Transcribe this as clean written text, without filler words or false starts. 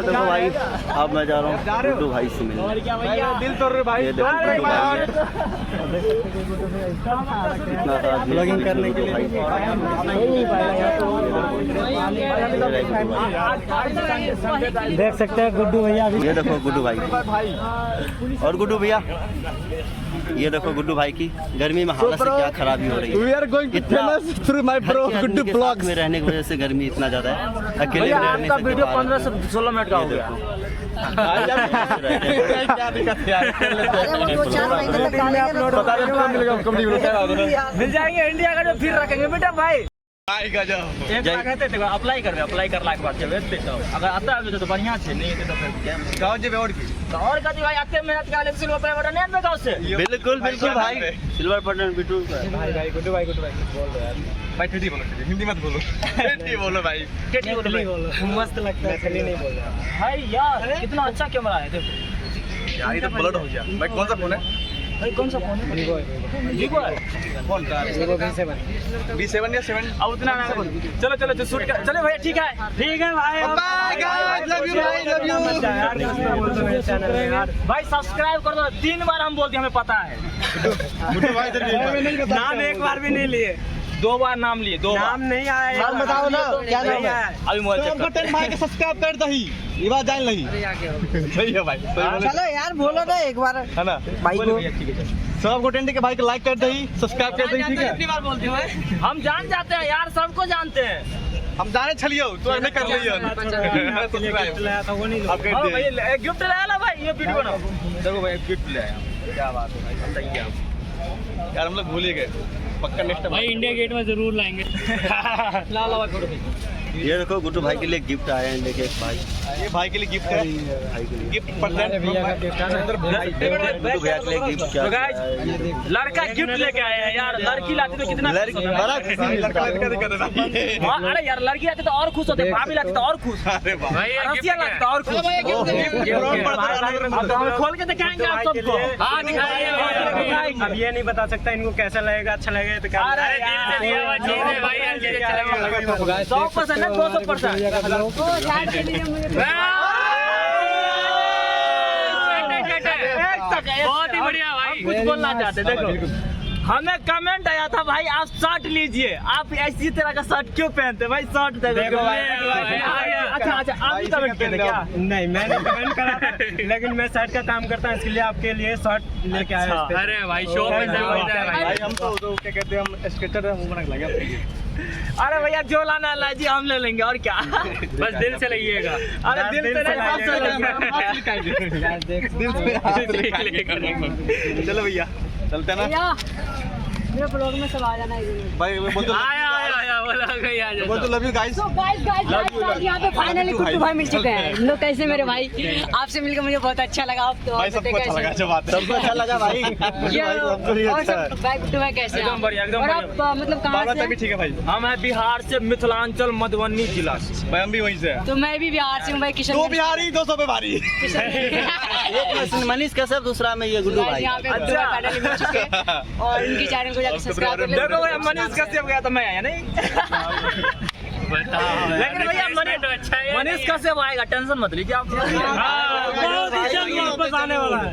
देखो भाई, अब मैं जा रहा हूँ गुड्डू भाई से मिलने। दिल तोड़ रहे भाई, ब्लॉगिंग करने के लिए देख सकते हैं गुड्डू भैया। ये देखो गुड्डू भाई और गुड्डू भैया, ये देखो गुड्डू भाई की गर्मी में हालत से क्या खराबी हो रही है। We are going to famous through my bro Guddu blogs में रहने की वजह से गर्मी इतना ज्यादा है, अकेले में रहने से वीडियो 15 से 16 मिनट का हो गया। मिल जाएंगे इंडिया का जो फिर रखेंगे बेटा भाई। एक अप्लाई कर लाख बात अगर आता है तो बढ़िया है, नहीं तो फिर गाँव जे और की भाई आते मेहनत का सिल्वर बटन है गाँव से। बिल्कुल बिल्कुल भाई, सिल्वर बटन बिट्टू भाई गुड्डू भाई बोल रहे हैं भाई। ठेठी बोलो, हिंदी मत बोलो, ठेठी बोलो भाई, ठेठी बोलो, मस्त लगता है। ठेठी नहीं बोल रहा भाई यार, कितना अच्छा कैमरा है देखो यार। ये तो ब्लड हो गया भाई। कौन सा फोन है भाई? कौन सा फोन है? वीवो है। कौन का? वीवो V7 या 7? अब उतना ना चलो जो शूट कर चले भैया। ठीक है भाई, बाय गाइस, लव यू भाई, लव यू भाई। सब्सक्राइब कर दो, 3 बार हम बोलते हमें पता है। गुड्डू भाई नाम एक बार भी नहीं लिए, 2 बार नाम लिए, 2 नाम नहीं आया। नाम बताओ ना, क्या नाम है? अभी मोबाइल चेक कर। बटन भाई के सब्सक्राइब कर दही, ये बात जान लही। सही है भाई, चलो यार बोलो ना एक बार है ना भाई को। सबको टेंट के भाई को लाइक कर दही, सब्सक्राइब कर दही, ठीक है? कितनी बार बोलते हो? हम जान जाते हैं यार, सबको जानते हैं हम जाने छलियो तो नहीं कर लियो। आप कर हाँ दे भाई, एक गिफ्ट लाया ना भाई, ये वीडियो बनाओ। देखो भाई, एक गिफ्ट लाया। क्या बात है भाई, बताइए आप। यार हम लोग भूल ही गए, पक्का नेक्स्ट भाई इंडिया गेट में जरूर लाएंगे। ला करो भाई। ये देखो गुड्डू भाई के लिए गिफ्ट आए हैं, देखिए भाई, ये भाई के लिए गिफ्ट है, भाई के लिए गिफ्ट प्रेजेंट गुड्डू भैया के लिए गिफ्ट क्या तो गाइस, लड़का गिफ्ट लेके आए हैं यार। लड़की लाती तो कितना लड़की बड़ा खुशी लड़का दिक्कत है। अरे यार, लड़की आती तो और खुश होते, भाभी लाती तो और खुश, अरे भाई रसिया लाती तो और खुश। अब हम खोल के दिखाएंगे आप सबको। हाँ दिखाएंगे। अब ये नहीं बता सकता इनको कैसा लगेगा, अच्छा लगेगा तो क्या। 100% 200%। बहुत ही बढ़िया भाई। कुछ बोलना चाहते देखो, हमें कमेंट आया था भाई आप शर्ट लीजिए, आप इसी तरह का शर्ट क्यों पहनते भाई? शर्ट देखो भाई। अच्छा आप भी कमेंट किए थे क्या? नहीं मैंने कमेंट करा था, लेकिन मैं शर्ट का काम करता हूँ, इसके लिए आपके लिए शर्ट लेके आया। अरे भाई शो में भाई हम तो क्या कहते हैं, हम स्केटर है, वो बना लगे। अरे भैया जो लाना ला जी, हम ले लेंगे और क्या। बस दिल से लइएगा। अरे दिल से नहीं, हाथ से लेंगे। चलो भैया चलते हैं ना मेरे ब्लॉग में सब आ जाना है भाई। बोल तो आया बोला गई आ बोल तो लव यू गाइस। तो गाइस यहाँ पे फाइनली गुड्डू भाई मिल चुके हैं। लोग कैसे मेरे भाई, आपसे मिलकर मुझे बहुत अच्छा लगा। आप तो भाई सबको अच्छा लगा, जो बात है सबको अच्छा लगा भाई। और सब भाई गुड्डू भाई कैसे हैं? एकदम बढ़िया, एकदम और आप मतलब कहाँ से भी ठीक है भाई। हम है बिहार से, मिथिलांचल मधुबनी जिला से। भाई हम भी वहीं से हैं। तो मैं भी बिहार से हूँ भाई, किशन। 2 बिहारी 200 पे भारी। एक में मनीष कश्यप, दूसरा में ये गुड्डू भाई। यहाँ पे गुड्डू भाई फाइनली मिल चुके हैं और इनकी चैनल को जाकर सब्सक्राइब कर देखो भैया, मनीष कश्यप गया तो मैं आया नहीं। लेकिन भैया मनीष कश्यप आएगा, टेंशन मत लीजिए आप। बहुत ही जल्द वापस आने वाला है।